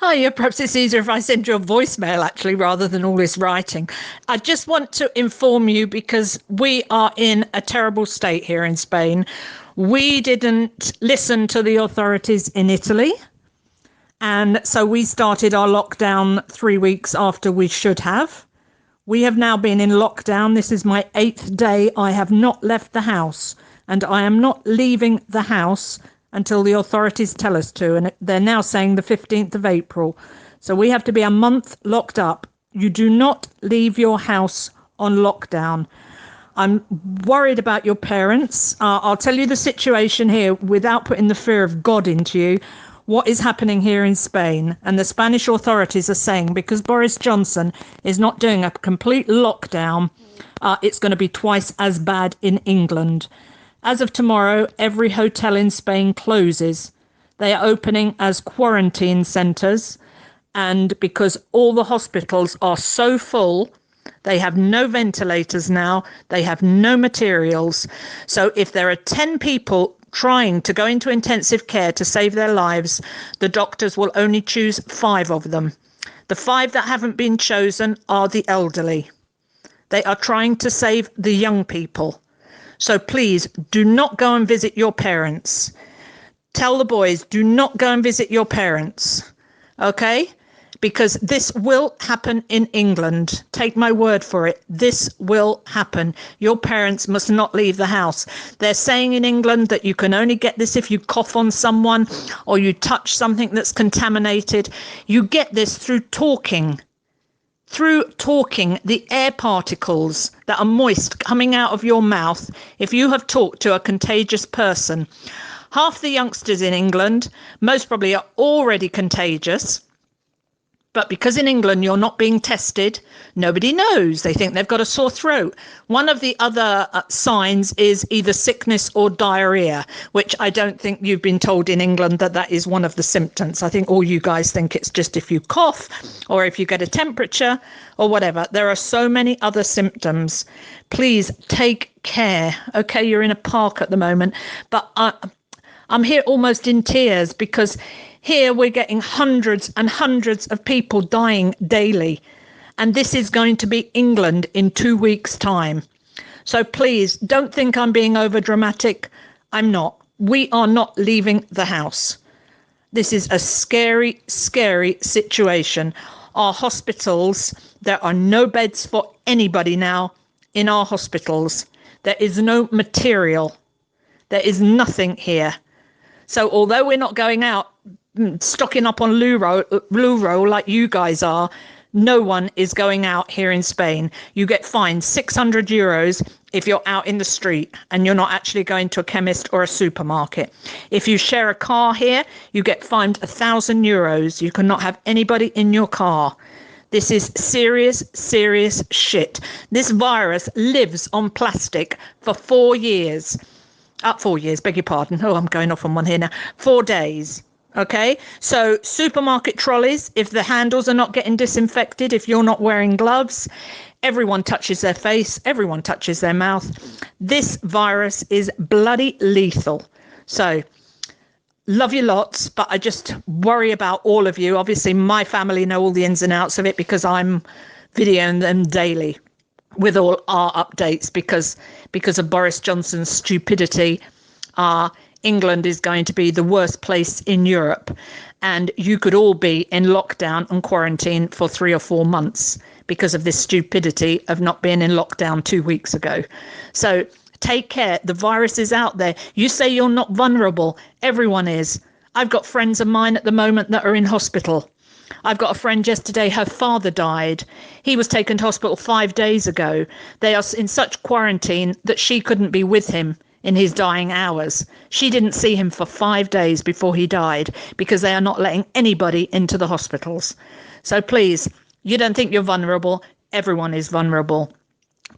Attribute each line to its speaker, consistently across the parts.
Speaker 1: Hiya, perhaps it's easier if I send you a voicemail actually rather than all this writing. I just want to inform you because we are in a terrible state here in Spain. We didn't listen to the authorities in Italy. And so we started our lockdown 3 weeks after we should have. We have now been in lockdown. This is my 8th day. I have not left the house, and I am not leaving the house until the authorities tell us to. And they're now saying the 15th of April. So we have to be a month locked up. You do not leave your house on lockdown. I'm worried about your parents. I'll tell you the situation here without putting the fear of God into you. What is happening here in Spain, and the Spanish authorities are saying because Boris Johnson is not doing a complete lockdown, it's going to be twice as bad in England. As of tomorrow, every hotel in Spain closes. They are opening as quarantine centres, and because all the hospitals are so full, they have no ventilators now, they have no materials. So if there are 10 people trying to go into intensive care to save their lives, the doctors will only choose 5 of them. The 5 that haven't been chosen are the elderly. They are trying to save the young people. So please do not go and visit your parents. Tell the boys, do not go and visit your parents. Okay? Because this will happen in England. Take my word for it. This will happen. Your parents must not leave the house. They're saying in England that you can only get this if you cough on someone or you touch something that's contaminated. You get this through talking. Through talking, the air particles that are moist coming out of your mouth, if you have talked to a contagious person. Half the youngsters in England, most probably, are already contagious. But because in England you're not being tested, nobody knows. They think they've got a sore throat. One of the other signs is either sickness or diarrhea, which I don't think you've been told in England that is one of the symptoms. I think all you guys think it's just if you cough or if you get a temperature or whatever. There are so many other symptoms. Please take care. Okay, you're in a park at the moment, but I'm here almost in tears because here we're getting hundreds and hundreds of people dying daily. And this is going to be England in 2 weeks' time. So please don't think I'm being over dramatic. I'm not. We are not leaving the house. This is a scary, scary situation. Our hospitals, there are no beds for anybody now in our hospitals. There is no material. There is nothing here. So although we're not going out stocking up on Luro like you guys are, no one is going out here in Spain. You get fined €600 if you're out in the street and you're not actually going to a chemist or a supermarket. If you share a car here, you get fined €1,000. You cannot have anybody in your car. This is serious, serious shit. This virus lives on plastic for 4 years. 4 years, beg your pardon. Oh, I'm going off on one here now. 4 days. Okay, so supermarket trolleys, if the handles are not getting disinfected, if you're not wearing gloves, everyone touches their face, everyone touches their mouth. This virus is bloody lethal. So love you lots, but I just worry about all of you. Obviously, my family know all the ins and outs of it because I'm videoing them daily with all our updates because of Boris Johnson's stupidity. England is going to be the worst place in Europe, and you could all be in lockdown and quarantine for 3 or 4 months because of this stupidity of not being in lockdown 2 weeks ago. So take care. The virus is out there. You say you're not vulnerable. Everyone is. I've got friends of mine at the moment that are in hospital. I've got a friend yesterday, her father died. He was taken to hospital 5 days ago. They are in such quarantine that she couldn't be with him in his dying hours. She didn't see him for 5 days before he died because they are not letting anybody into the hospitals. So please, you don't think you're vulnerable. Everyone is vulnerable.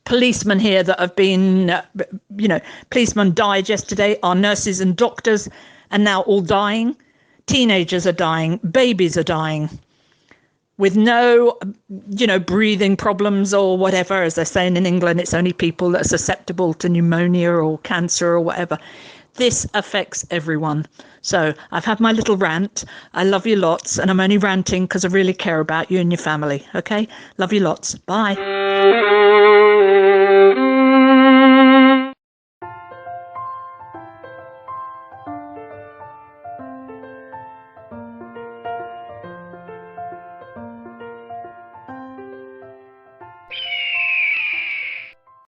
Speaker 1: Policemen here that have been, policemen died yesterday. Our nurses and doctors are now all dying. Teenagers are dying. Babies are dying. With no, breathing problems or whatever. As they're saying in England, it's only people that are susceptible to pneumonia or cancer or whatever. This affects everyone. So I've had my little rant. I love you lots, and I'm only ranting because I really care about you and your family. Okay? Love you lots. Bye.